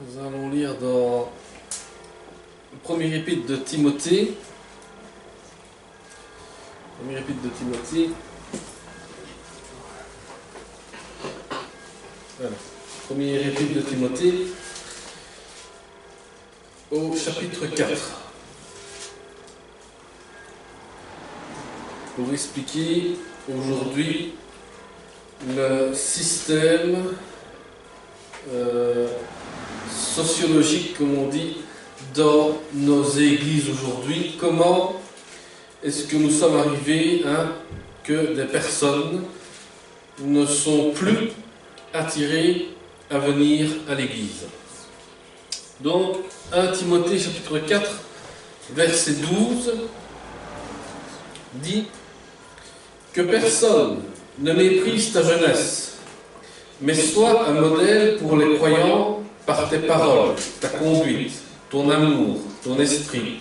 Nous allons lire dans le premier épître de Timothée. Premier épître de Timothée. Voilà. Premier épître de Timothée au chapitre 4. Pour expliquer aujourd'hui le système sociologique, comme on dit, dans nos églises aujourd'hui. Comment est-ce que nous sommes arrivés à que des personnes ne sont plus attirées à venir à l'église? Donc, 1 Timothée chapitre 4, verset 12, dit que personne ne méprise ta jeunesse, mais sois un modèle pour les croyants par tes paroles, ta conduite, ton amour, ton esprit,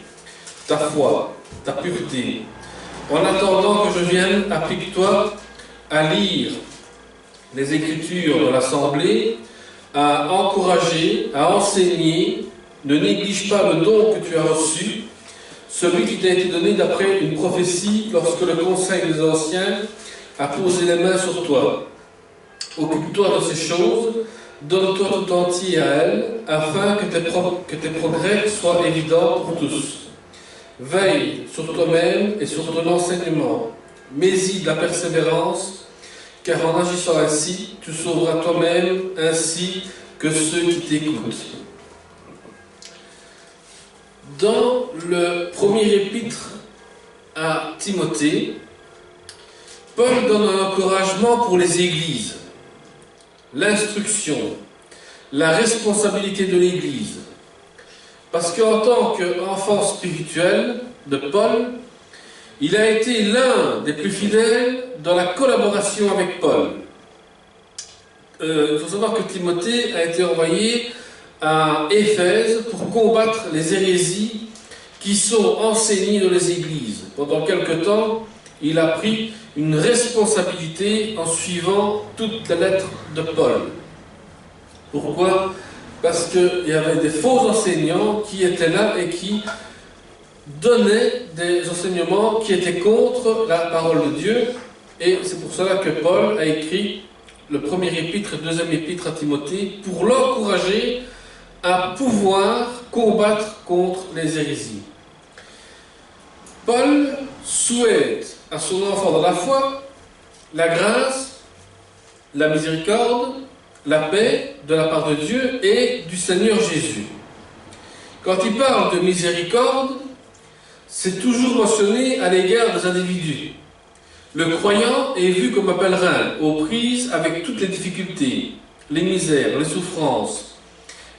ta foi, ta pureté. En attendant que je vienne, applique-toi à lire les Écritures de l'Assemblée, à encourager, à enseigner. Ne néglige pas le don que tu as reçu, celui qui t'a été donné d'après une prophétie lorsque le conseil des anciens a posé les mains sur toi. Occupe-toi de ces choses, donne-toi tout entier à elles, afin que tes progrès soient évidents pour tous. Veille sur toi-même et sur ton enseignement. Mets-y de la persévérance, car en agissant ainsi, tu sauveras toi-même ainsi que ceux qui t'écoutent. Dans le premier épître à Timothée, Paul donne un encouragement pour les églises, l'instruction, la responsabilité de l'église. Parce qu'en tant qu'enfant spirituel de Paul, il a été l'un des plus fidèles dans la collaboration avec Paul. Il faut savoir que Timothée a été envoyé à Éphèse pour combattre les hérésies qui sont enseignées dans les églises. Pendant quelque temps, il a pris une responsabilité en suivant toutes les lettres de Paul. Pourquoi? Parce qu'il y avait des faux enseignants qui étaient là et qui donnaient des enseignements qui étaient contre la parole de Dieu. Et c'est pour cela que Paul a écrit le premier épître et le deuxième épître à Timothée pour l'encourager à pouvoir combattre contre les hérésies. Paul souhaite à son enfant dans la foi la grâce, la miséricorde, la paix de la part de Dieu et du Seigneur Jésus. Quand il parle de miséricorde, c'est toujours mentionné à l'égard des individus. Le croyant est vu comme un pèlerin, aux prises avec toutes les difficultés, les misères, les souffrances,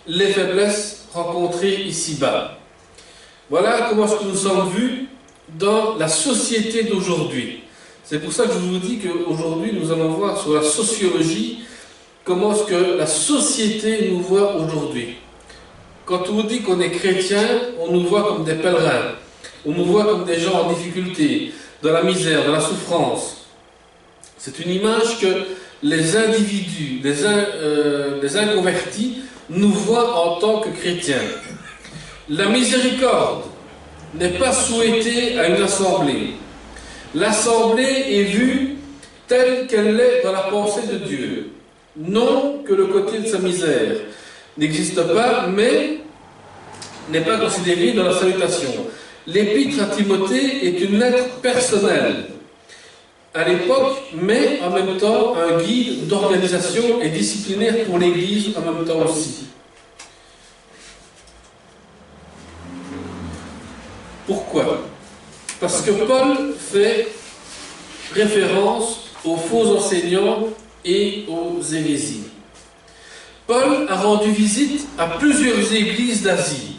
les faiblesses rencontrées ici-bas. Voilà comment est-ce que nous sommes vus dans la société d'aujourd'hui. C'est pour ça que je vous dis qu'aujourd'hui, nous allons voir sur la sociologie, comment est-ce que la société nous voit aujourd'hui. Quand on dit qu'on est chrétien, on nous voit comme des pèlerins, on nous voit comme des gens en difficulté, dans la misère, dans la souffrance. C'est une image que les individus, les inconvertis, nous voient en tant que chrétiens. La miséricorde n'est pas souhaitée à une assemblée. L'assemblée est vue telle qu'elle est dans la pensée de Dieu. Non que le côté de sa misère n'existe pas, mais n'est pas considéré dans la salutation. L'épître à Timothée est une lettre personnelle à l'époque, mais en même temps un guide d'organisation et disciplinaire pour l'Église en même temps aussi. Pourquoi? Parce que Paul fait référence aux faux enseignants et aux hérésies. Paul a rendu visite à plusieurs églises d'Asie.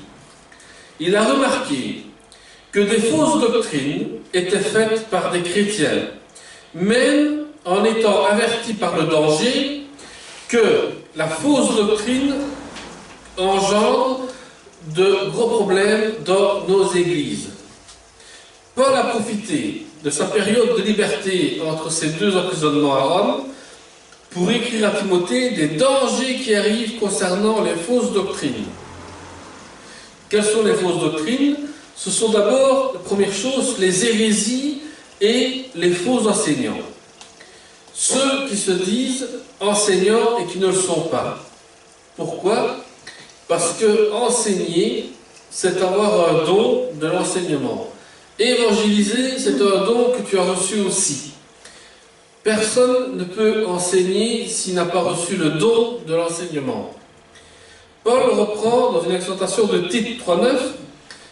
Il a remarqué que des fausses doctrines étaient faites par des chrétiens, même en étant avertis par le danger que la fausse doctrine engendre de gros problèmes dans nos églises. Paul a profité de sa période de liberté entre ses deux emprisonnements à Rome pour écrire à Timothée des dangers qui arrivent concernant les fausses doctrines. Quelles sont les fausses doctrines? Ce sont d'abord, la première chose, les hérésies et les faux enseignants. Ceux qui se disent enseignants et qui ne le sont pas. Pourquoi? Parce que enseigner, c'est avoir un don de l'enseignement. Évangéliser, c'est un don que tu as reçu aussi. Personne ne peut enseigner s'il n'a pas reçu le don de l'enseignement. Paul reprend dans une exhortation de Tite 3.9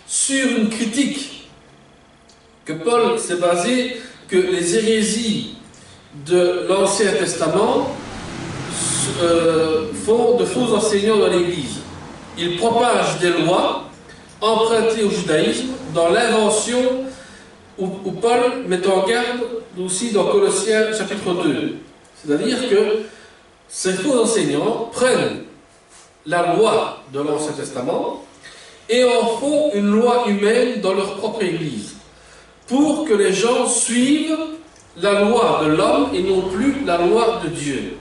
sur une critique que Paul s'est basé que les hérésies de l'Ancien Testament font de faux enseignants dans l'Église. Ils propagent des lois empruntées au judaïsme dans l'invention où Paul met en garde aussi dans Colossiens chapitre 2. C'est-à-dire que ces faux enseignants prennent la loi de l'Ancien Testament et en font une loi humaine dans leur propre Église pour que les gens suivent la loi de l'homme et non plus la loi de Dieu.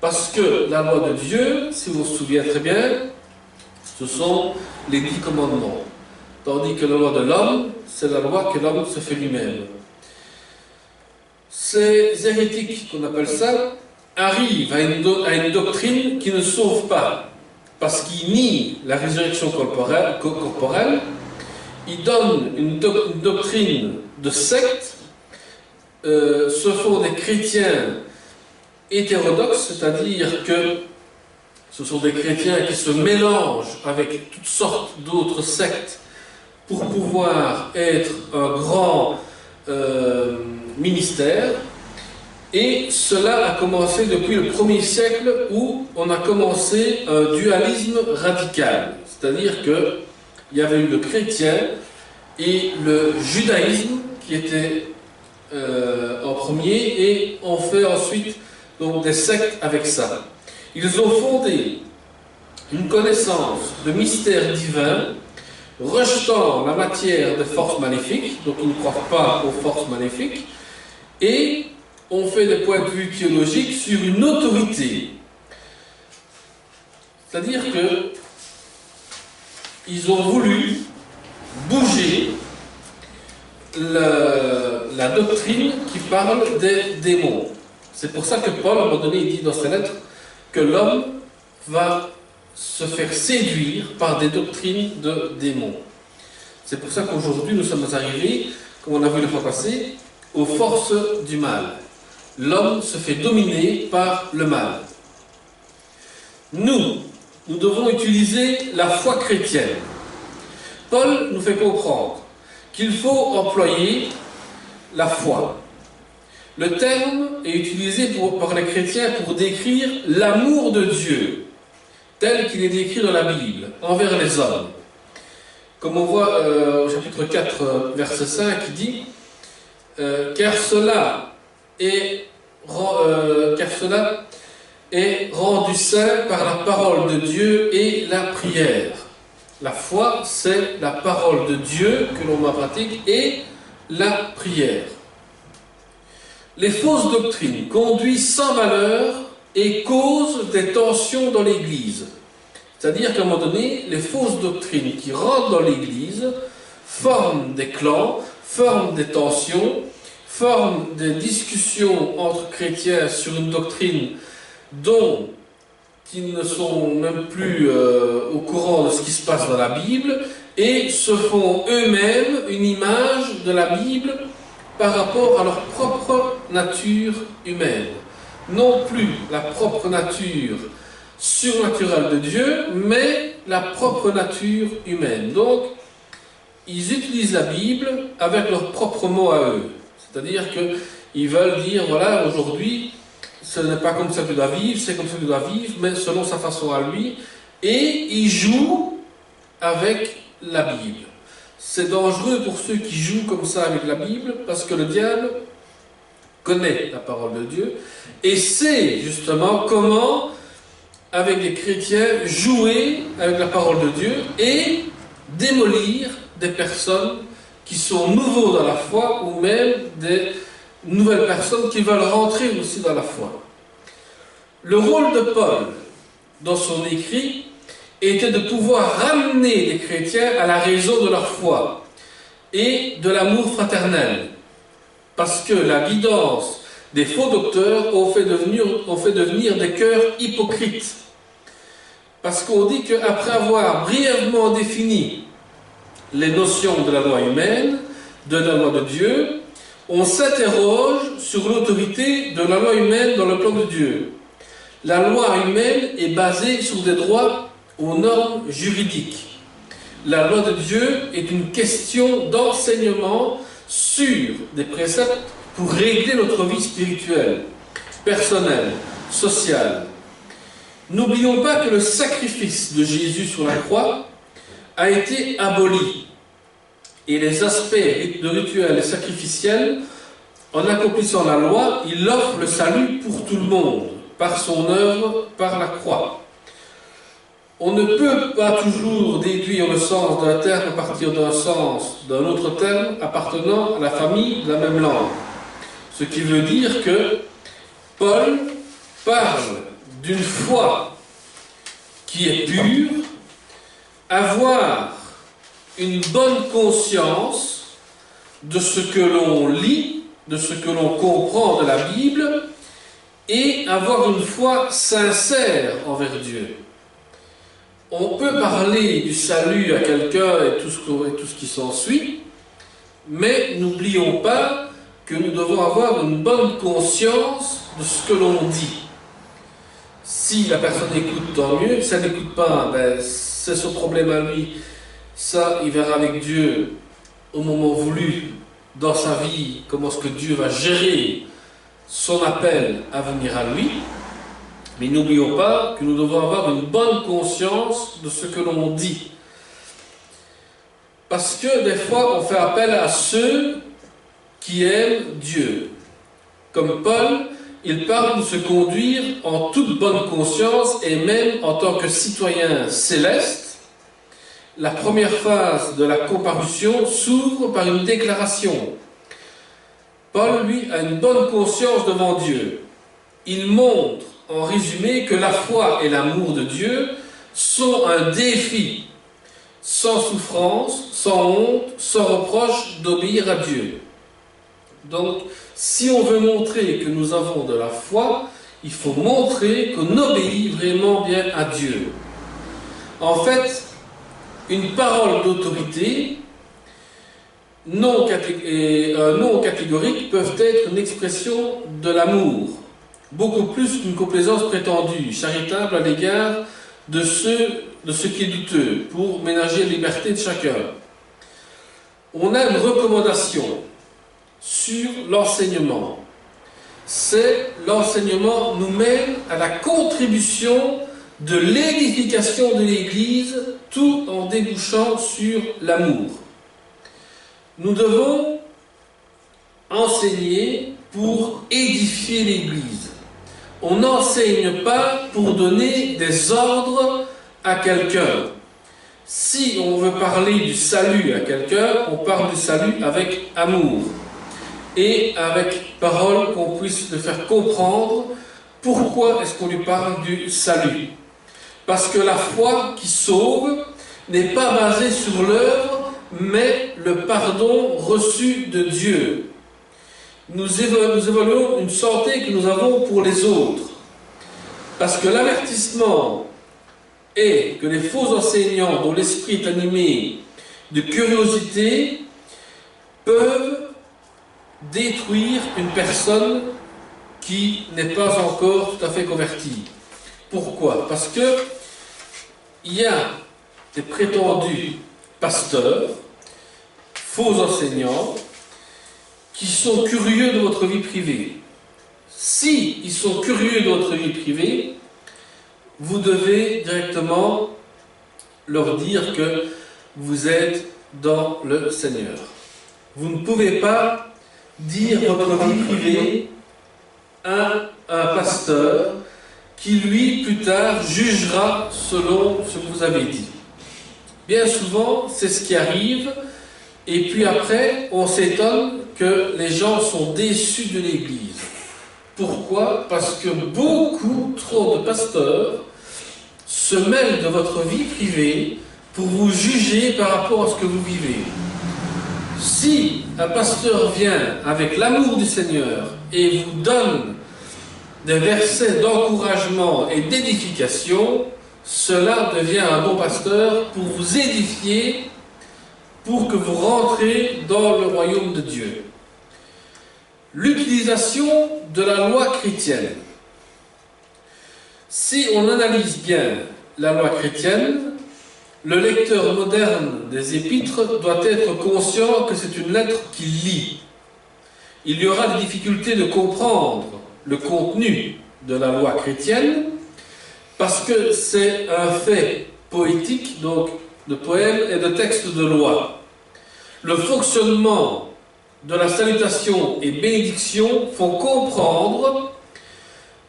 Parce que la loi de Dieu, si vous vous souvenez très bien, ce sont les 10 commandements. Tandis que la loi de l'homme, c'est la loi que l'homme se fait lui-même. Ces hérétiques, qu'on appelle ça, arrivent à une doctrine qui ne sauve pas. Parce qu'ils nient la résurrection corporelle, ils donnent une doctrine de secte, se font des chrétiens hétérodoxes, c'est-à-dire que ce sont des chrétiens qui se mélangent avec toutes sortes d'autres sectes pour pouvoir être un grand ministère. Et cela a commencé depuis le 1er siècle où on a commencé un dualisme radical. C'est-à-dire qu'il y avait eu le chrétien et le judaïsme qui étaient en premier et on fait ensuite donc, des sectes avec ça. Ils ont fondé une connaissance de mystère divin, rejetant la matière des forces maléfiques, donc ils ne croient pas aux forces maléfiques, et on fait des points de vue théologiques sur une autorité. C'est-à-dire que ils ont voulu bouger la doctrine qui parle des démons. C'est pour ça que Paul, à un moment donné, il dit dans ses lettres que l'homme va se faire séduire par des doctrines de démons. C'est pour ça qu'aujourd'hui, nous sommes arrivés, comme on a vu la fois passée, aux forces du mal. L'homme se fait dominer par le mal. Nous devons utiliser la foi chrétienne. Paul nous fait comprendre qu'il faut employer la foi. Le terme est utilisé par les chrétiens pour décrire l'amour de Dieu, tel qu'il est décrit dans la Bible, envers les hommes. Comme on voit au chapitre 4, verset 5, il dit « Car cela est rendu saint par la parole de Dieu et la prière. » La foi, c'est la parole de Dieu que l'on pratique et la prière. Les fausses doctrines conduisent sans malheur et causent des tensions dans l'Église. C'est-à-dire qu'à un moment donné, les fausses doctrines qui rentrent dans l'Église forment des clans, forment des tensions, forment des discussions entre chrétiens sur une doctrine dont ils ne sont même plus au courant de ce qui se passe dans la Bible et se font eux-mêmes une image de la Bible par rapport à leur propre nature humaine. Non plus la propre nature surnaturelle de Dieu, mais la propre nature humaine. Donc, ils utilisent la Bible avec leurs propres mots à eux. C'est-à-dire qu'ils veulent dire, voilà, aujourd'hui, ce n'est pas comme ça que tu dois vivre, c'est comme ça que tu dois vivre, mais selon sa façon à lui. Et ils jouent avec la Bible. C'est dangereux pour ceux qui jouent comme ça avec la Bible, parce que le diable connaît la parole de Dieu et sait justement comment, avec les chrétiens, jouer avec la parole de Dieu et démolir des personnes qui sont nouveaux dans la foi ou même des nouvelles personnes qui veulent rentrer aussi dans la foi. Le rôle de Paul, dans son écrit, était de pouvoir ramener les chrétiens à la raison de leur foi et de l'amour fraternel. Parce que la guidance des faux docteurs ont fait devenir des cœurs hypocrites. Parce qu'on dit qu'après avoir brièvement défini les notions de la loi humaine, de la loi de Dieu, on s'interroge sur l'autorité de la loi humaine dans le plan de Dieu. La loi humaine est basée sur des droits aux normes juridiques. La loi de Dieu est une question d'enseignement sur des préceptes pour régler notre vie spirituelle, personnelle, sociale. N'oublions pas que le sacrifice de Jésus sur la croix a été aboli et les aspects de rituels et sacrificiels, en accomplissant la loi, il offre le salut pour tout le monde, par son œuvre, par la croix. On ne peut pas toujours déduire le sens d'un terme à partir d'un sens d'un autre terme appartenant à la famille de la même langue. Ce qui veut dire que Paul parle d'une foi qui est pure, avoir une bonne conscience de ce que l'on lit, de ce que l'on comprend de la Bible, et avoir une foi sincère envers Dieu. On peut parler du salut à quelqu'un et tout ce qui s'ensuit, mais n'oublions pas que nous devons avoir une bonne conscience de ce que l'on dit. Si la personne écoute, tant mieux. Si elle n'écoute pas, ben, c'est son problème à lui. Ça, il verra avec Dieu au moment voulu dans sa vie comment est-ce que Dieu va gérer son appel à venir à lui. Mais n'oublions pas que nous devons avoir une bonne conscience de ce que l'on dit. Parce que des fois, on fait appel à ceux qui aiment Dieu. Comme Paul, il parle de se conduire en toute bonne conscience et même en tant que citoyen céleste. La première phase de la comparution s'ouvre par une déclaration. Paul, lui, a une bonne conscience devant Dieu. Il montre, en résumé, que la foi et l'amour de Dieu sont un défi, sans souffrance, sans honte, sans reproche, d'obéir à Dieu. Donc, si on veut montrer que nous avons de la foi, il faut montrer qu'on obéit vraiment bien à Dieu. En fait, une parole d'autorité non catégorique peuvent être une expression de l'amour, beaucoup plus qu'une complaisance prétendue, charitable à l'égard de ce qui est douteux, pour ménager la liberté de chacun. On a une recommandation sur l'enseignement. L'enseignement nous mène à la contribution de l'édification de l'Église, tout en débouchant sur l'amour. Nous devons enseigner pour édifier l'Église. On n'enseigne pas pour donner des ordres à quelqu'un. Si on veut parler du salut à quelqu'un, on parle du salut avec amour et avec parole qu'on puisse le faire comprendre pourquoi est-ce qu'on lui parle du salut. Parce que la foi qui sauve n'est pas basée sur l'œuvre, mais le pardon reçu de Dieu. Nous évaluons une santé que nous avons pour les autres. Parce que l'avertissement est que les faux enseignants dont l'esprit est animé de curiosité peuvent détruire une personne qui n'est pas encore tout à fait convertie. Pourquoi? Parce que il y a des prétendus pasteurs, faux enseignants, qui sont curieux de votre vie privée. Si ils sont curieux de votre vie privée, vous devez directement leur dire que vous êtes dans le Seigneur. Vous ne pouvez pas dire votre vie privée à un pasteur qui, lui, plus tard, jugera selon ce que vous avez dit. Bien souvent, c'est ce qui arrive, et puis après, on s'étonne que les gens sont déçus de l'Église. Pourquoi? Parce que beaucoup trop de pasteurs se mêlent de votre vie privée pour vous juger par rapport à ce que vous vivez. Si un pasteur vient avec l'amour du Seigneur et vous donne des versets d'encouragement et d'édification, cela devient un bon pasteur pour vous édifier, pour que vous rentrez dans le royaume de Dieu. L'utilisation de la loi chrétienne. Si on analyse bien la loi chrétienne, le lecteur moderne des épîtres doit être conscient que c'est une lettre qu'il lit. Il y aura des difficultés de comprendre le contenu de la loi chrétienne, parce que c'est un fait poétique, donc de poèmes et de textes de loi. Le fonctionnement de la salutation et bénédiction font comprendre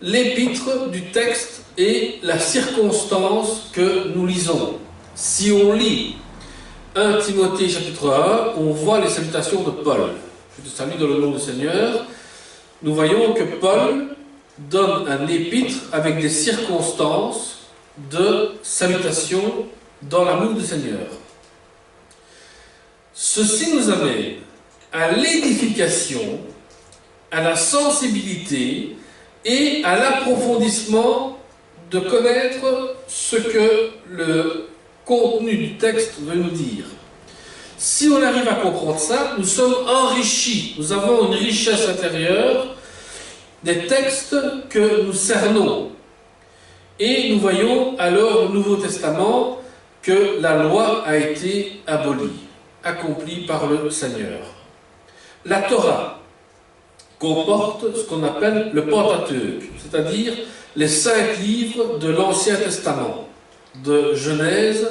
l'épître du texte et la circonstance que nous lisons. Si on lit 1 Timothée chapitre 1, on voit les salutations de Paul. Je te salue dans le nom du Seigneur. Nous voyons que Paul donne un épître avec des circonstances de salutation dans l'amour du Seigneur. Ceci nous amène à l'édification, à la sensibilité et à l'approfondissement de connaître ce que le contenu du texte veut nous dire. Si on arrive à comprendre ça, nous sommes enrichis, nous avons une richesse intérieure des textes que nous cernons. Et nous voyons alors au Nouveau Testament que la loi a été abolie, accomplie par le Seigneur. La Torah comporte ce qu'on appelle le Pentateuque, c'est-à-dire les 5 livres de l'Ancien Testament. De Genèse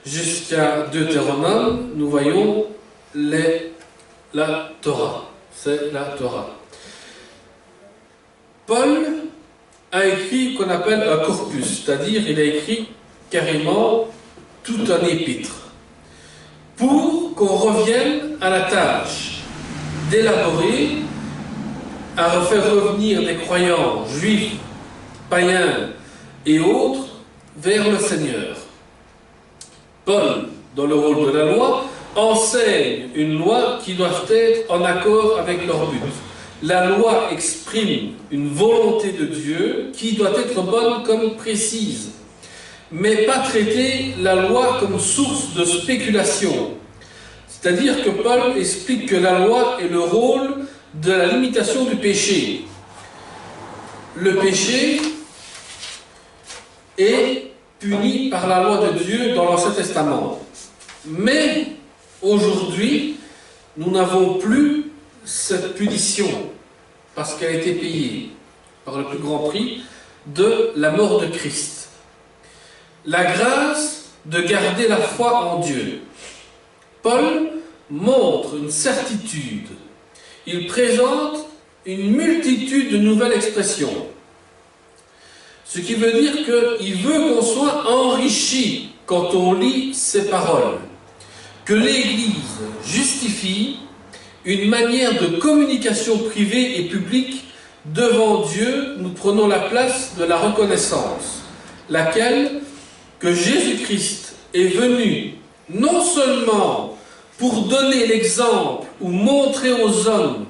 jusqu'à Deutéronome, nous voyons la Torah. C'est la Torah. Paul a écrit ce qu'on appelle un corpus, c'est-à-dire il a écrit carrément tout un épître, pour qu'on revienne à la tâche d'élaborer, à faire revenir des croyants juifs, païens et autres vers le Seigneur. Paul, dans le rôle de la loi, enseigne une loi qui doit être en accord avec leur but. La loi exprime une volonté de Dieu qui doit être bonne comme précise, mais pas traiter la loi comme source de spéculation. C'est-à-dire que Paul explique que la loi est le rôle de la limitation du péché. Le péché est puni par la loi de Dieu dans l'Ancien Testament. Mais aujourd'hui, nous n'avons plus cette punition parce qu'elle a été payée par le plus grand prix de la mort de Christ. La grâce de garder la foi en Dieu. Paul montre une certitude. Il présente une multitude de nouvelles expressions. Ce qui veut dire qu'il veut qu'on soit enrichi quand on lit ces paroles. Que l'Église justifie une manière de communication privée et publique devant Dieu. Nous prenons la place de la reconnaissance, laquelle que Jésus-Christ est venu non seulement pour donner l'exemple ou montrer aux hommes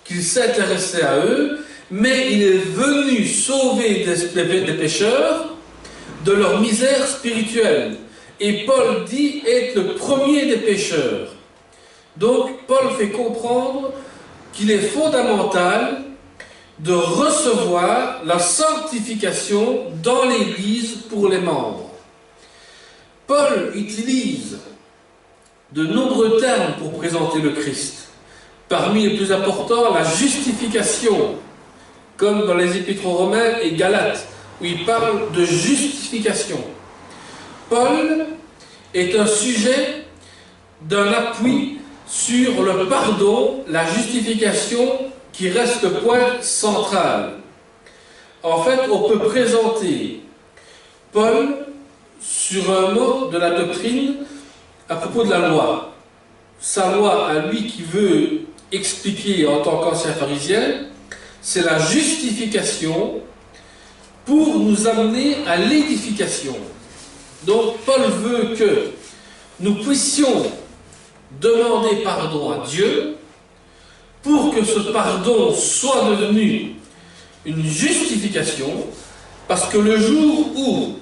qu'il s'intéressait à eux, mais il est venu sauver des pécheurs de leur misère spirituelle. Et Paul dit être le premier des pécheurs. Donc Paul fait comprendre qu'il est fondamental de recevoir la sanctification dans l'Église pour les membres. Paul utilise de nombreux termes pour présenter le Christ. Parmi les plus importants, la justification, comme dans les Épîtres aux Romains et Galates, où il parle de justification. Paul est un sujet d'un appui sur le pardon, la justification, qui reste le point central. En fait, on peut présenter Paul sur un mot de la doctrine à propos de la loi. Sa loi à lui qui veut expliquer en tant qu'ancien pharisien, c'est la justification pour nous amener à l'édification. Donc Paul veut que nous puissions demander pardon à Dieu pour que ce pardon soit devenu une justification, parce que le jour où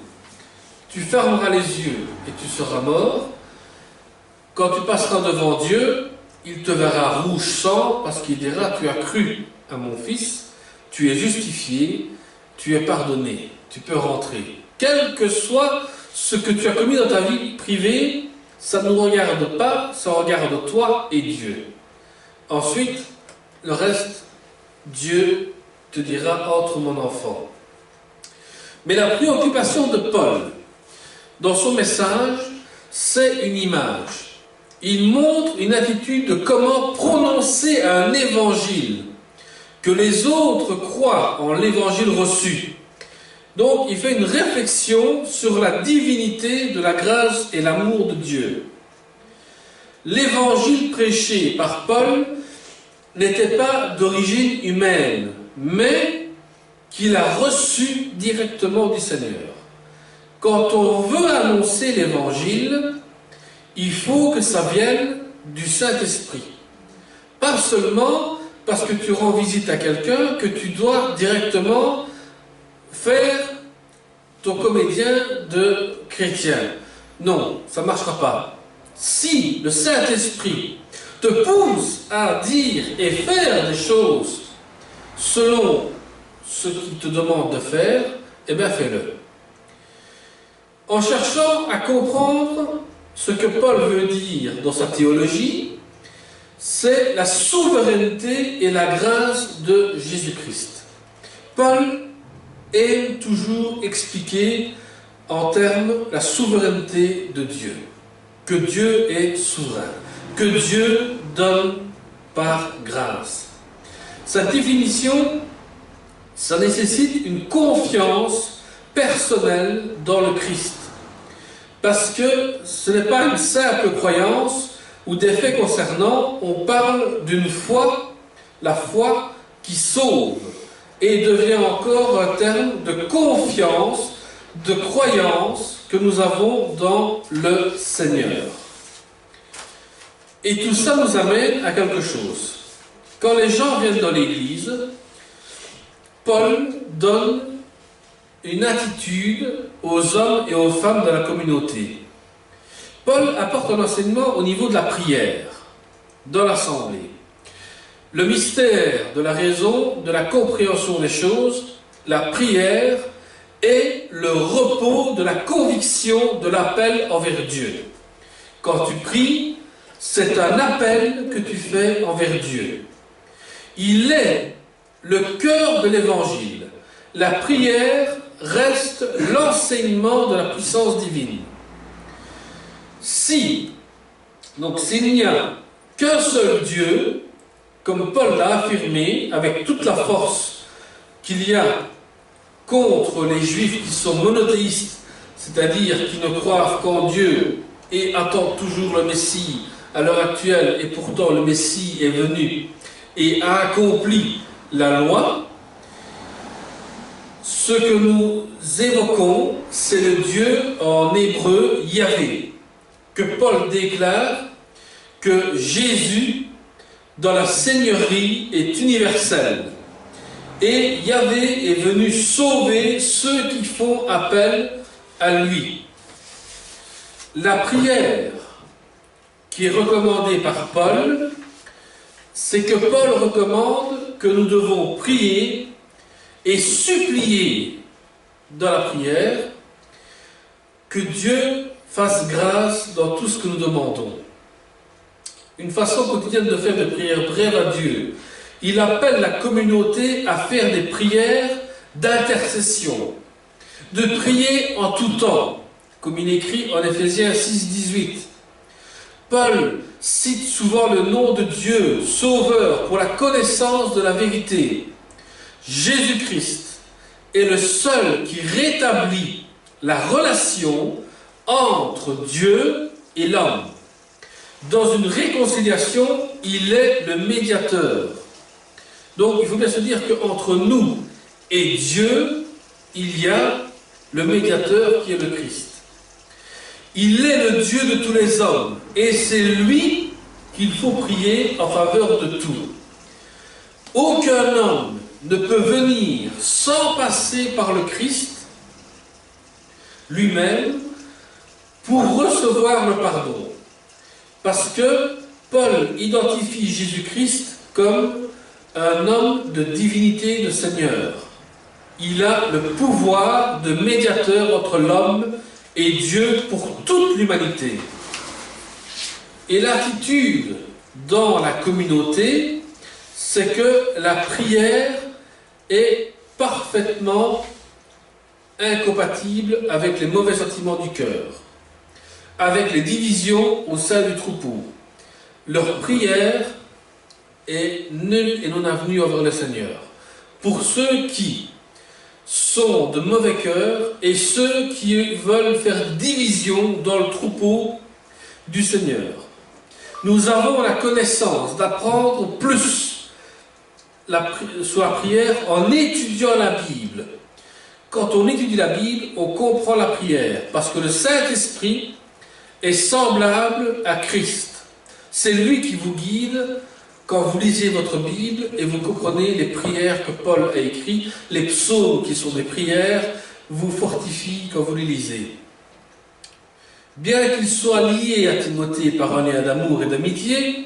tu fermeras les yeux et tu seras mort, quand tu passeras devant Dieu, il te verra rouge sang, parce qu'il dira, tu as cru à mon fils, tu es justifié, tu es pardonné, tu peux rentrer. Quel que soit ce que tu as commis dans ta vie privée, ça ne nous regarde pas, ça regarde toi et Dieu. Ensuite, le reste, Dieu te dira, entre mon enfant. Mais la préoccupation de Paul, dans son message, c'est une image. Il montre une attitude de comment prononcer un évangile, que les autres croient en l'évangile reçu. Donc, il fait une réflexion sur la divinité de la grâce et l'amour de Dieu. L'évangile prêché par Paul n'était pas d'origine humaine, mais qu'il a reçu directement du Seigneur. Quand on veut annoncer l'évangile, il faut que ça vienne du Saint-Esprit. Pas seulement parce que tu rends visite à quelqu'un que tu dois directement faire ton comédien de chrétien. Non, ça ne marchera pas. Si le Saint-Esprit te pousse à dire et faire des choses selon ce qu'il te demande de faire, eh bien fais-le. En cherchant à comprendre ce que Paul veut dire dans sa théologie, c'est la souveraineté et la grâce de Jésus-Christ. Paul aime toujours expliquer en termes la souveraineté de Dieu, que Dieu est souverain, que Dieu donne par grâce. Sa définition, ça nécessite une confiance personnelle dans le Christ. Parce que ce n'est pas une simple croyance ou des faits concernant, on parle d'une foi, la foi qui sauve, et devient encore un terme de confiance, de croyance que nous avons dans le Seigneur. Et tout ça nous amène à quelque chose. Quand les gens viennent dans l'Église, Paul donne une attitude aux hommes et aux femmes de la communauté. Paul apporte un enseignement au niveau de la prière, dans l'assemblée. Le mystère de la raison, de la compréhension des choses, la prière est le repos de la conviction de l'appel envers Dieu. Quand tu pries, c'est un appel que tu fais envers Dieu. Il est le cœur de l'Évangile. La prière reste l'enseignement de la puissance divine. S'il n'y a qu'un seul Dieu, comme Paul l'a affirmé avec toute la force qu'il y a contre les Juifs qui sont monothéistes, c'est-à-dire qui ne croient qu'en Dieu et attendent toujours le Messie à l'heure actuelle, et pourtant le Messie est venu et a accompli la loi, ce que nous évoquons, c'est le Dieu en hébreu Yahvé, que Paul déclare que Jésus, dans la Seigneurie, est universel. Et Yahvé est venu sauver ceux qui font appel à lui. La prière qui est recommandée par Paul, c'est que Paul recommande que nous devons prier et supplier dans la prière que Dieu fasse grâce dans tout ce que nous demandons. Une façon quotidienne de faire des prières brèves à Dieu. Il appelle la communauté à faire des prières d'intercession, de prier en tout temps, comme il écrit en Éphésiens 6, 18. Paul cite souvent le nom de Dieu, Sauveur, pour la connaissance de la vérité. Jésus-Christ est le seul qui rétablit la relation entre Dieu et l'homme. Dans une réconciliation, il est le médiateur. Donc il faut bien se dire qu'entre nous et Dieu, il y a le médiateur qui est le Christ. Il est le Dieu de tous les hommes, et c'est lui qu'il faut prier en faveur de tout. Aucun homme ne peut venir sans passer par le Christ lui-même pour recevoir le pardon. Parce que Paul identifie Jésus-Christ comme un homme de divinité, de Seigneur. Il a le pouvoir de médiateur entre l'homme et Dieu pour toute l'humanité. Et l'attitude dans la communauté, c'est que la prière est parfaitement incompatible avec les mauvais sentiments du cœur, avec les divisions au sein du troupeau. Leur prière est nulle et non avenue envers le Seigneur. Pour ceux qui sont de mauvais cœur et ceux qui veulent faire division dans le troupeau du Seigneur. Nous avons la connaissance d'apprendre plus sur la prière en étudiant la Bible. Quand on étudie la Bible, on comprend la prière, parce que le Saint-Esprit est semblable à Christ. C'est lui qui vous guide quand vous lisez votre Bible et vous comprenez les prières que Paul a écrites, les psaumes qui sont des prières, vous fortifient quand vous les lisez. Bien qu'il soit lié à Timothée par un lien d'amour et d'amitié,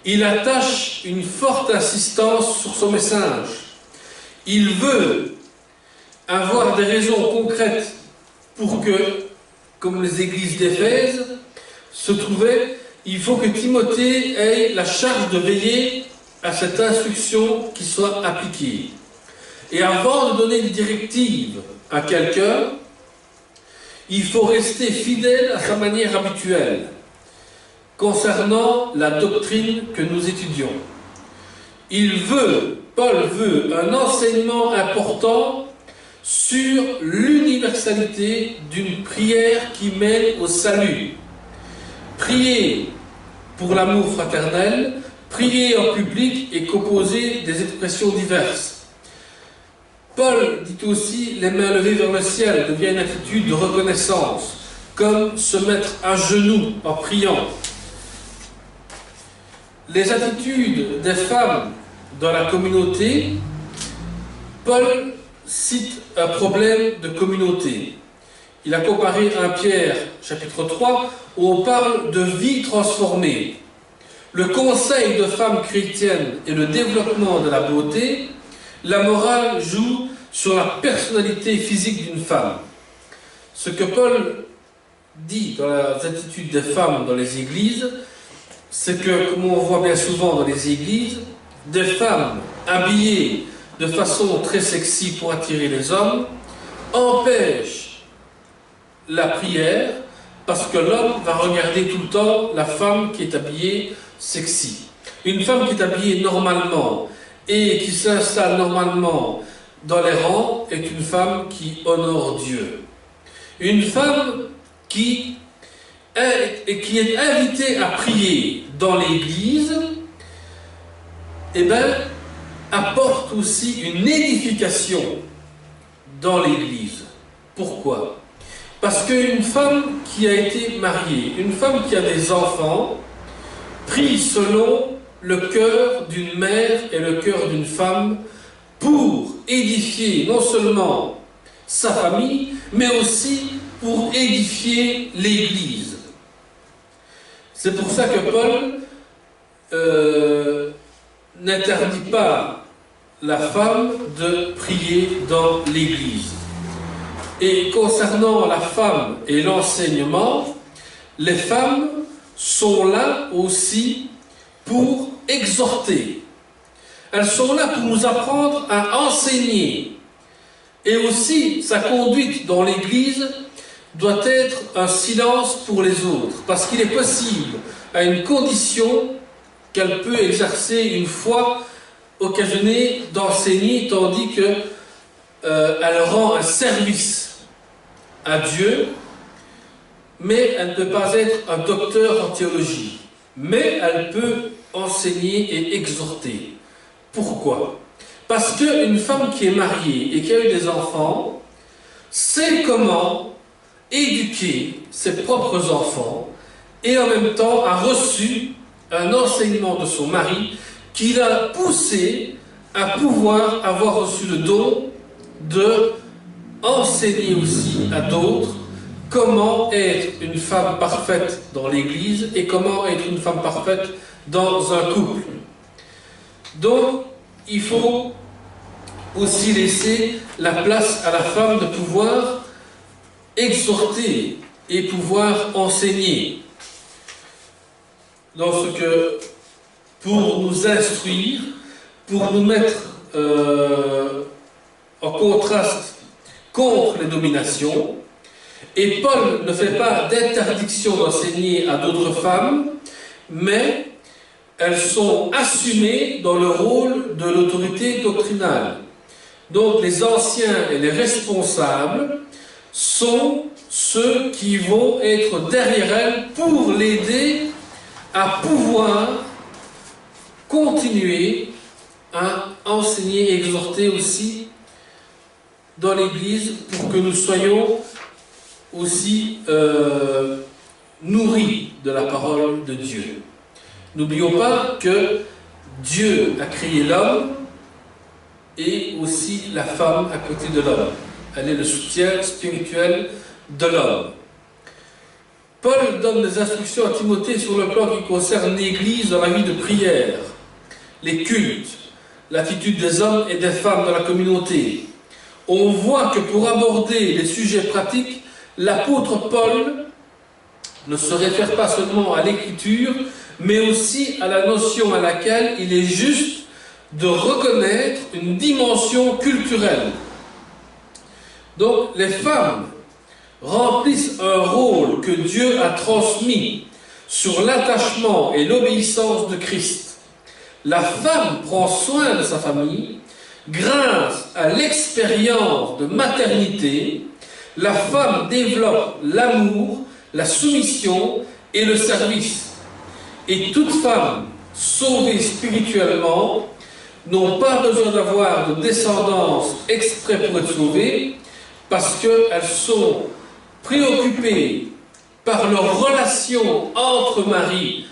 il attache une forte insistance sur son message. Il veut avoir des raisons concrètes pour que, comme les églises d'Éphèse se trouvaient, il faut que Timothée ait la charge de veiller à cette instruction qui soit appliquée. Et avant de donner des directives à quelqu'un, il faut rester fidèle à sa manière habituelle concernant la doctrine que nous étudions. Paul veut un enseignement important sur l'universalité d'une prière qui mène au salut. Prier pour l'amour fraternel, prier en public et composer des expressions diverses. Paul dit aussi les mains levées vers le ciel devient une attitude de reconnaissance, comme se mettre à genoux en priant. Les attitudes des femmes dans la communauté, Paul cite un problème de communauté. Il a comparé 1 Pierre, chapitre 3, où on parle de vie transformée. Le conseil de femmes chrétiennes et le développement de la beauté, la morale joue sur la personnalité physique d'une femme. Ce que Paul dit dans les attitudes des femmes dans les églises, c'est que, comme on voit bien souvent dans les églises, des femmes habillées de façon très sexy pour attirer les hommes empêchent la prière, parce que l'homme va regarder tout le temps la femme qui est habillée sexy. Une femme qui est habillée normalement et qui s'installe normalement dans les rangs est une femme qui honore Dieu. Une femme qui est invitée à prier dans l'église, apporte aussi une édification dans l'église. Pourquoi ? Parce qu'une femme qui a été mariée, une femme qui a des enfants, prie selon le cœur d'une mère et le cœur d'une femme pour édifier non seulement sa famille, mais aussi pour édifier l'Église. C'est pour ça que Paul n'interdit pas la femme de prier dans l'Église. Et concernant la femme et l'enseignement, les femmes sont là aussi pour exhorter. Elles sont là pour nous apprendre à enseigner. Et aussi, sa conduite dans l'Église doit être un silence pour les autres, parce qu'il est possible, à une condition, qu'elle peut exercer une foi occasionnée d'enseigner, tandis qu'elle rend un service à Dieu, mais elle ne peut pas être un docteur en théologie. Mais elle peut enseigner et exhorter. Pourquoi? Parce qu'une femme qui est mariée et qui a eu des enfants sait comment éduquer ses propres enfants et en même temps a reçu un enseignement de son mari qui l'a poussé à pouvoir avoir reçu le don de enseigner aussi à d'autres comment être une femme parfaite dans l'Église et comment être une femme parfaite dans un couple. Donc, il faut aussi laisser la place à la femme de pouvoir exhorter et pouvoir enseigner. Dans ce que, pour nous instruire, pour nous mettre en contraste contre les dominations. Et Paul ne fait pas d'interdiction d'enseigner à d'autres femmes, mais elles sont assumées dans le rôle de l'autorité doctrinale. Donc les anciens et les responsables sont ceux qui vont être derrière elle pour l'aider à pouvoir continuer à enseigner et exhorter aussi dans l'Église pour que nous soyons aussi nourris de la parole de Dieu. N'oublions pas que Dieu a créé l'homme et aussi la femme à côté de l'homme. Elle est le soutien spirituel de l'homme. Paul donne des instructions à Timothée sur le plan qui concerne l'Église dans la vie de prière, les cultes, l'attitude des hommes et des femmes dans la communauté. On voit que pour aborder les sujets pratiques, l'apôtre Paul ne se réfère pas seulement à l'écriture, mais aussi à la notion à laquelle il est juste de reconnaître une dimension culturelle. Donc les femmes remplissent un rôle que Dieu a transmis sur l'attachement et l'obéissance de Christ. La femme prend soin de sa famille grâce à l'expérience de maternité. La femme développe l'amour, la soumission et le service. Et toute femme sauvée spirituellement n'ont pas besoin d'avoir de descendance exprès pour être sauvées, parce qu'elles sont préoccupées par leur relation entre mari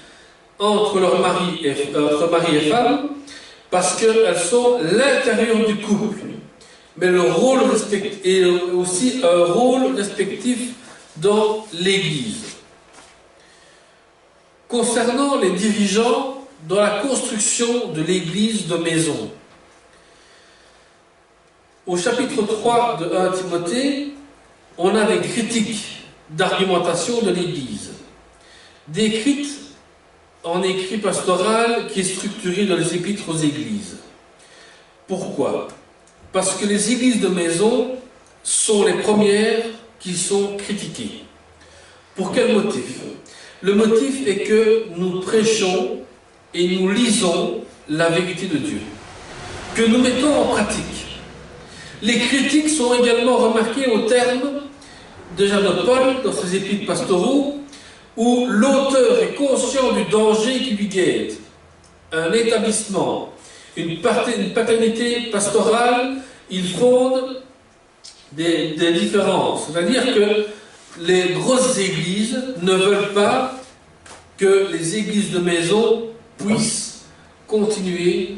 et femme, parce qu'elles sont l'intérieur du couple. Mais le rôle est aussi un rôle respectif dans l'Église. Concernant les dirigeants dans la construction de l'Église de maison, au chapitre 3 de 1 Timothée, on a des critiques d'argumentation de l'Église, décrites en écrit pastoral qui est structuré dans les épîtres aux Églises. Pourquoi? Parce que les églises de maison sont les premières qui sont critiquées. Pour quel motif? Le motif est que nous prêchons et nous lisons la vérité de Dieu, que nous mettons en pratique. Les critiques sont également remarquées au terme déjà de Paul dans ses épîtres pastoraux, où l'auteur est conscient du danger qui lui guette. Un établissement, une paternité pastorale, il fonde des différences. C'est-à-dire que les grosses églises ne veulent pas que les églises de maison puissent continuer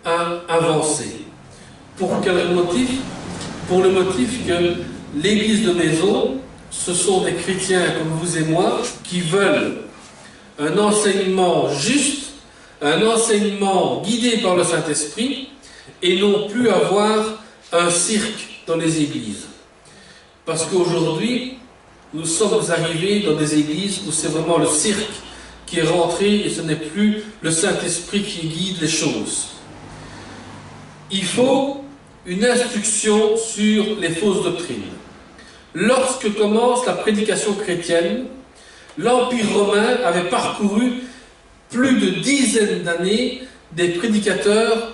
à avancer. Pour quel motif? Pour le motif que l'église de maison, ce sont des chrétiens comme vous et moi qui veulent un enseignement juste, un enseignement guidé par le Saint-Esprit, et non plus avoir un cirque dans les églises. Parce qu'aujourd'hui, nous sommes arrivés dans des églises où c'est vraiment le cirque qui est rentré et ce n'est plus le Saint-Esprit qui guide les choses. Il faut une instruction sur les fausses doctrines. Lorsque commence la prédication chrétienne, l'Empire romain avait parcouru plus de dizaines d'années des prédicateurs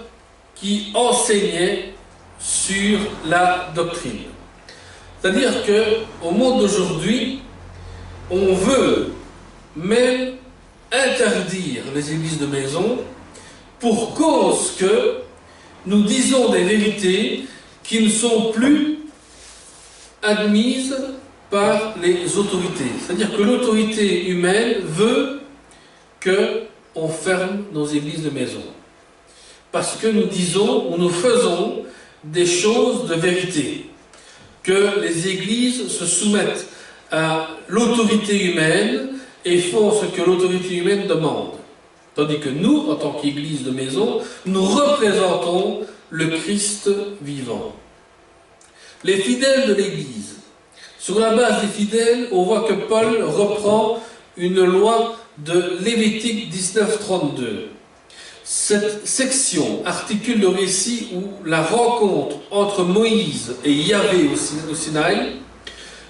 qui enseignaient sur la doctrine. C'est-à-dire qu'au monde d'aujourd'hui, on veut même interdire les églises de maison pour cause que nous disons des vérités qui ne sont plus admises par les autorités. C'est-à-dire que l'autorité humaine veut qu'on ferme nos églises de maison. Parce que nous disons ou nous faisons des choses de vérité. Que les églises se soumettent à l'autorité humaine et font ce que l'autorité humaine demande. Tandis que nous, en tant qu'église de maison, nous représentons le Christ vivant. Les fidèles de l'église. Sur la base des fidèles, on voit que Paul reprend une loi de Lévitique 19:32. Cette section articule le récit où la rencontre entre Moïse et Yahvé au Sinaï,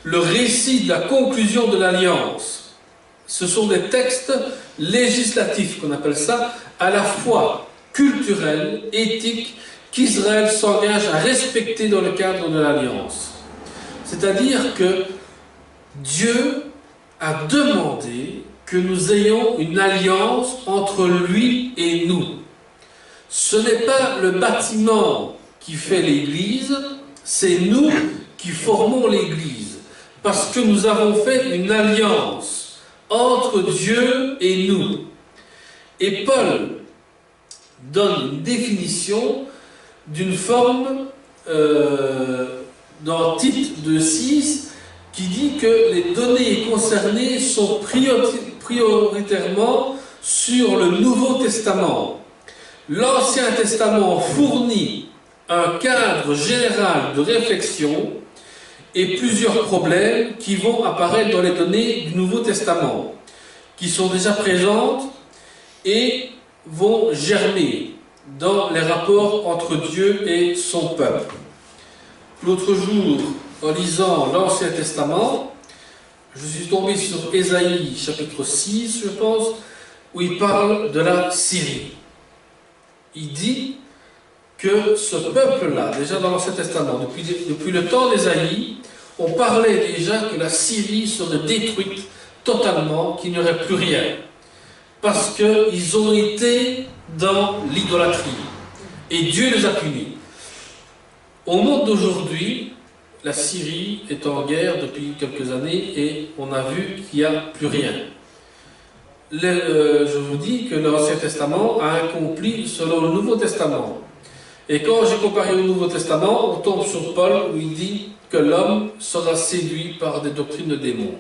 le récit de la conclusion de l'alliance. Ce sont des textes législatifs, qu'on appelle ça, à la fois culturels, éthiques, qu'Israël s'engage à respecter dans le cadre de l'alliance. C'est-à-dire que Dieu a demandé que nous ayons une alliance entre lui et nous. Ce n'est pas le bâtiment qui fait l'Église, c'est nous qui formons l'Église. Parce que nous avons fait une alliance entre Dieu et nous. Et Paul donne une définition d'une forme dans Tite 2:6 qui dit que les données concernées sont prioritairement sur le Nouveau Testament. L'Ancien Testament fournit un cadre général de réflexion et plusieurs problèmes qui vont apparaître dans les données du Nouveau Testament, qui sont déjà présentes et vont germer dans les rapports entre Dieu et son peuple. L'autre jour, en lisant l'Ancien Testament, je suis tombé sur Ésaïe, chapitre 6, je pense, où il parle de la Syrie. Il dit que ce peuple-là, déjà dans l'Ancien Testament, depuis le temps d'Ésaïe, on parlait déjà que la Syrie serait détruite totalement, qu'il n'y aurait plus rien. Parce qu'ils ont été dans l'idolâtrie. Et Dieu les a punis. Au monde d'aujourd'hui, la Syrie est en guerre depuis quelques années et on a vu qu'il n'y a plus rien. Je vous dis que l'Ancien Testament a accompli selon le Nouveau Testament. Et quand j'ai comparé au Nouveau Testament, on tombe sur Paul où il dit que l'homme sera séduit par des doctrines de démons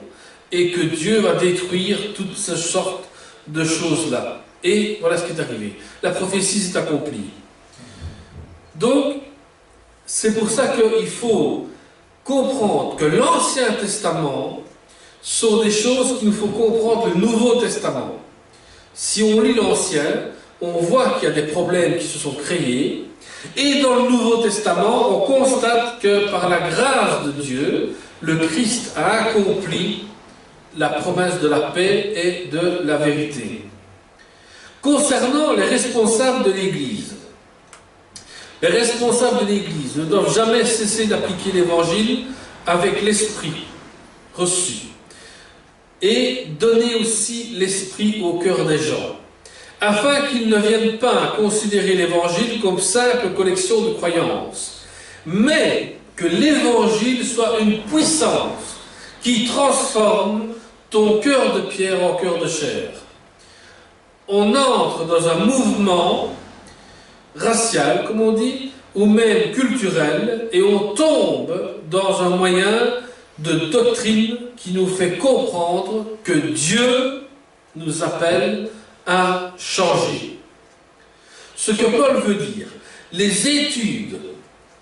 et que Dieu va détruire toutes ces sortes de choses-là. Et voilà ce qui est arrivé. La prophétie s'est accomplie. Donc, c'est pour ça qu'il faut comprendre que l'Ancien Testament sont des choses qu'il nous faut comprendre le Nouveau Testament. Si on lit l'Ancien, on voit qu'il y a des problèmes qui se sont créés, et dans le Nouveau Testament, on constate que par la grâce de Dieu, le Christ a accompli la promesse de la paix et de la vérité. Concernant les responsables de l'Église, les responsables de l'Église ne doivent jamais cesser d'appliquer l'Évangile avec l'esprit reçu et donner aussi l'esprit au cœur des gens, afin qu'ils ne viennent pas considérer l'Évangile comme simple collection de croyances, mais que l'Évangile soit une puissance qui transforme ton cœur de pierre en cœur de chair. On entre dans un mouvement racial, comme on dit, ou même culturel, et on tombe dans un moyen de doctrine qui nous fait comprendre que Dieu nous appelle à changer. Ce que Paul veut dire, les études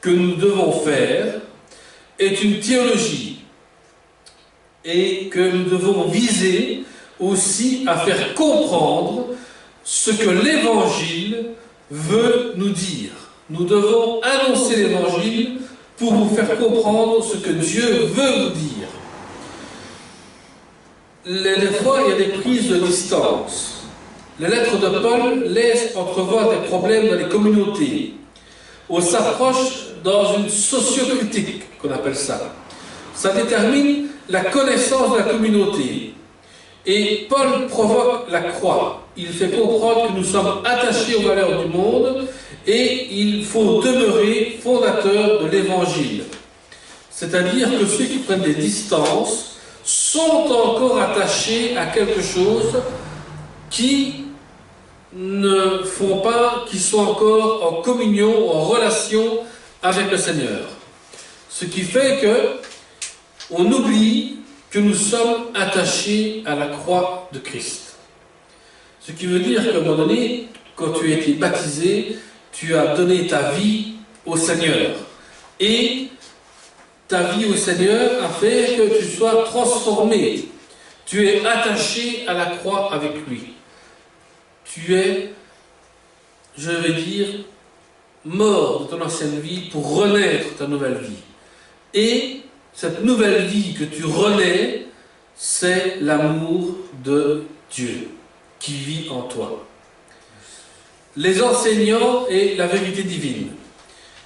que nous devons faire est une théologie et que nous devons viser aussi à faire comprendre ce que l'Évangile veut nous dire. Nous devons annoncer l'Évangile pour vous faire comprendre ce que Dieu veut vous dire. Des fois, il y a des prises de distance. Les lettres de Paul laissent entrevoir des problèmes dans les communautés. On s'approche dans une sociocritique, qu'on appelle ça. Ça détermine la connaissance de la communauté. Et Paul provoque la croix. Il fait comprendre que nous sommes attachés aux valeurs du monde et il faut demeurer fondateur de l'Évangile. C'est-à-dire que ceux qui prennent des distances sont encore attachés à quelque chose qui ne font pas, qui sont encore en communion, en relation avec le Seigneur. Ce qui fait que on oublie que nous sommes attachés à la croix de Christ. Ce qui veut dire qu'à un moment donné, quand tu as été baptisé, tu as donné ta vie au Seigneur. Et ta vie au Seigneur a fait que tu sois transformé. Tu es attaché à la croix avec lui. Tu es, je vais dire, mort de ton ancienne vie pour renaître ta nouvelle vie. Et cette nouvelle vie que tu renais, c'est l'amour de Dieu qui vit en toi. Les enseignants et la vérité divine.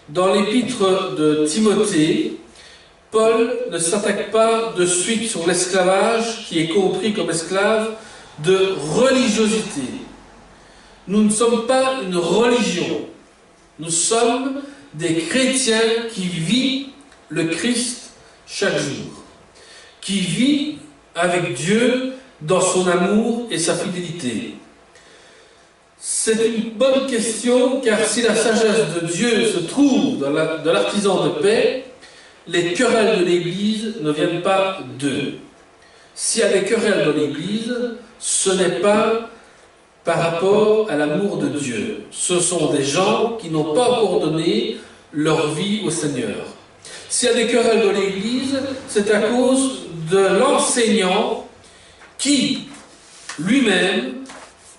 Dans l'épître de Timothée, Paul ne s'attaque pas de suite sur l'esclavage qui est compris comme esclave de religiosité. Nous ne sommes pas une religion. Nous sommes des chrétiens qui vivent le Christ chaque jour, qui vit avec Dieu dans son amour et sa fidélité. C'est une bonne question, car si la sagesse de Dieu se trouve dans l'artisan de paix, les querelles de l'Église ne viennent pas d'eux. S'il y a des querelles dans l'Église, ce n'est pas par rapport à l'amour de Dieu. Ce sont des gens qui n'ont pas encore donné leur vie au Seigneur. S'il y a des querelles dans l'Église, c'est à cause de l'enseignant qui, lui-même,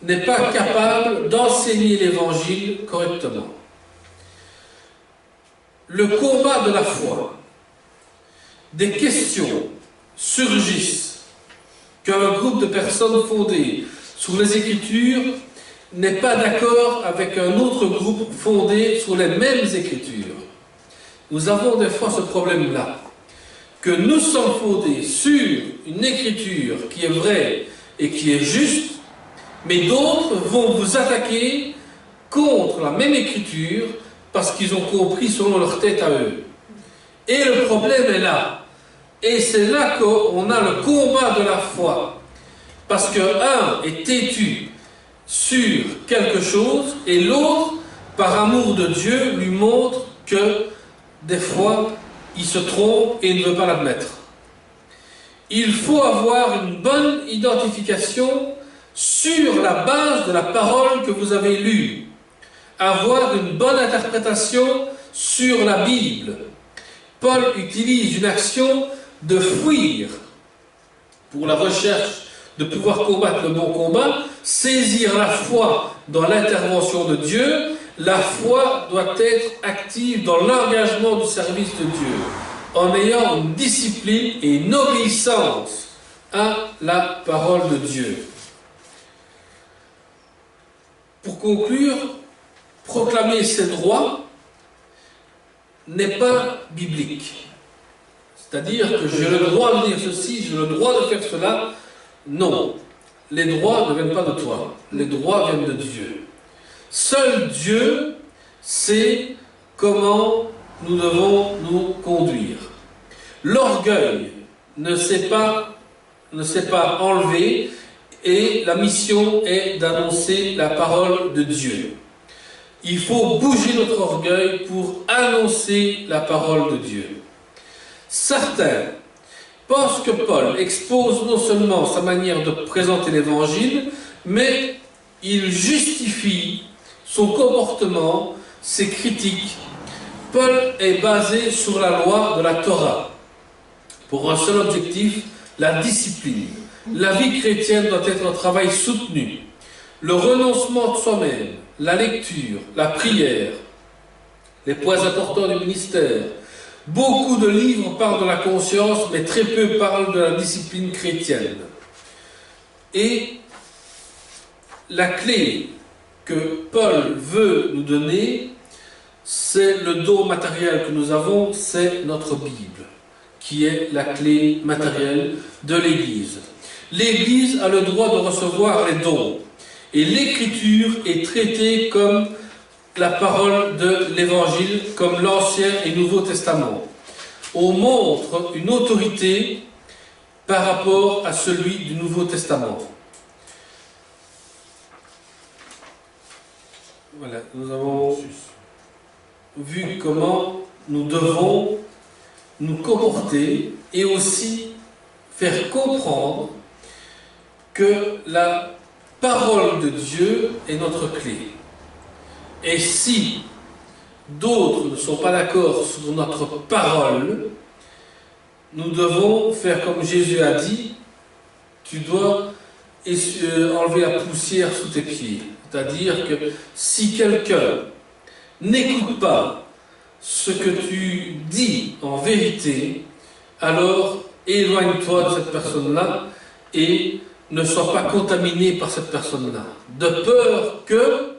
n'est pas capable d'enseigner l'Évangile correctement. Le combat de la foi. Des questions surgissent qu'un groupe de personnes fondées sur les Écritures n'est pas d'accord avec un autre groupe fondé sur les mêmes Écritures. Nous avons des fois ce problème-là, que nous sommes fondés sur une écriture qui est vraie et qui est juste, mais d'autres vont vous attaquer contre la même écriture parce qu'ils ont compris selon leur tête à eux. Et le problème est là. Et c'est là qu'on a le combat de la foi. Parce que un est têtu sur quelque chose et l'autre, par amour de Dieu, lui montre que des fois, il se trompe et ne veut pas l'admettre. Il faut avoir une bonne identification sur la base de la parole que vous avez lue. Avoir une bonne interprétation sur la Bible. Paul utilise une action de fuir pour la recherche de pouvoir combattre le bon combat, saisir la foi dans l'intervention de Dieu. La foi doit être active dans l'engagement du service de Dieu, en ayant une discipline et une obéissance à la parole de Dieu. Pour conclure, proclamer ses droits n'est pas biblique. C'est-à-dire que j'ai le droit de dire ceci, j'ai le droit de faire cela. Non, les droits ne viennent pas de toi, les droits viennent de Dieu. Seul Dieu sait comment nous devons nous conduire. L'orgueil ne s'est pas enlevé et la mission est d'annoncer la parole de Dieu. Il faut bouger notre orgueil pour annoncer la parole de Dieu. Certains pensent que Paul expose non seulement sa manière de présenter l'Évangile, mais il justifie son comportement, ses critiques. Paul est basé sur la loi de la Torah, pour un seul objectif, la discipline. La vie chrétienne doit être un travail soutenu. Le renoncement de soi-même, la lecture, la prière, les points importants du ministère. Beaucoup de livres parlent de la conscience, mais très peu parlent de la discipline chrétienne. Et la clé que Paul veut nous donner, c'est le don matériel que nous avons, c'est notre Bible, qui est la clé matérielle de l'Église. L'Église a le droit de recevoir les dons, et l'Écriture est traitée comme la parole de l'Évangile comme l'Ancien et Nouveau Testament. On montre une autorité par rapport à celui du Nouveau Testament. Voilà, nous avons vu comment nous devons nous comporter et aussi faire comprendre que la parole de Dieu est notre clé. Et si d'autres ne sont pas d'accord sur notre parole, nous devons faire comme Jésus a dit, tu dois enlever la poussière sous tes pieds. C'est-à-dire que si quelqu'un n'écoute pas ce que tu dis en vérité, alors éloigne-toi de cette personne-là et ne sois pas contaminé par cette personne-là. De peur que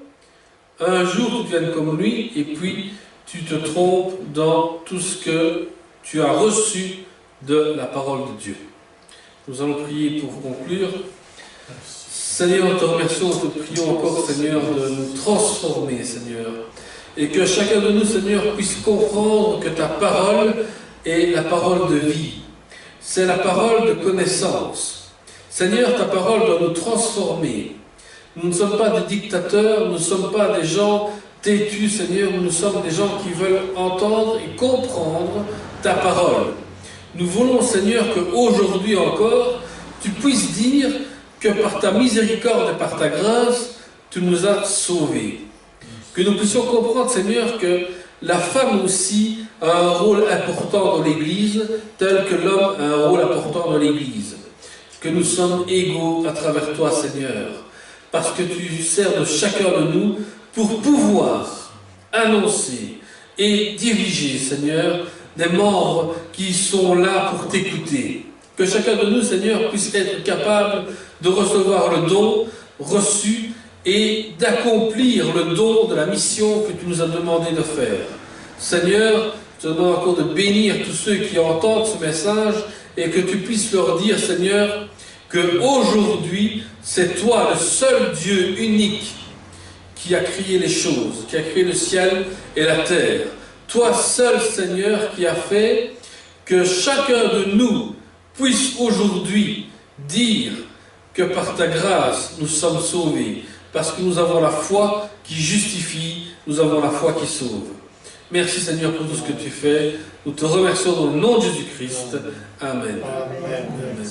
un jour tu viennes comme lui et puis tu te trompes dans tout ce que tu as reçu de la parole de Dieu. Nous allons prier pour conclure. Seigneur, nous te remercions, nous te prions encore, Seigneur, de nous transformer, Seigneur. Et que chacun de nous, Seigneur, puisse comprendre que ta parole est la parole de vie. C'est la parole de connaissance. Seigneur, ta parole doit nous transformer. Nous ne sommes pas des dictateurs, nous ne sommes pas des gens têtus, Seigneur, nous sommes des gens qui veulent entendre et comprendre ta parole. Nous voulons, Seigneur, qu'aujourd'hui encore, tu puisses dire que par ta miséricorde et par ta grâce, tu nous as sauvés. Que nous puissions comprendre, Seigneur, que la femme aussi a un rôle important dans l'Église, tel que l'homme a un rôle important dans l'Église. Que nous sommes égaux à travers toi, Seigneur, parce que tu sers de chacun de nous pour pouvoir annoncer et diriger, Seigneur, des membres qui sont là pour t'écouter. Que chacun de nous, Seigneur, puisse être capable de recevoir le don reçu et d'accomplir le don de la mission que tu nous as demandé de faire. Seigneur, je te demande encore de bénir tous ceux qui entendent ce message et que tu puisses leur dire, Seigneur, qu'aujourd'hui, c'est toi, le seul Dieu unique, qui a créé les choses, qui a créé le ciel et la terre. Toi seul, Seigneur, qui a fait que chacun de nous puisse aujourd'hui dire que par ta grâce, nous sommes sauvés, parce que nous avons la foi qui justifie, nous avons la foi qui sauve. Merci, Seigneur, pour tout ce que tu fais. Nous te remercions dans le nom de Jésus-Christ. Amen. Amen. Amen.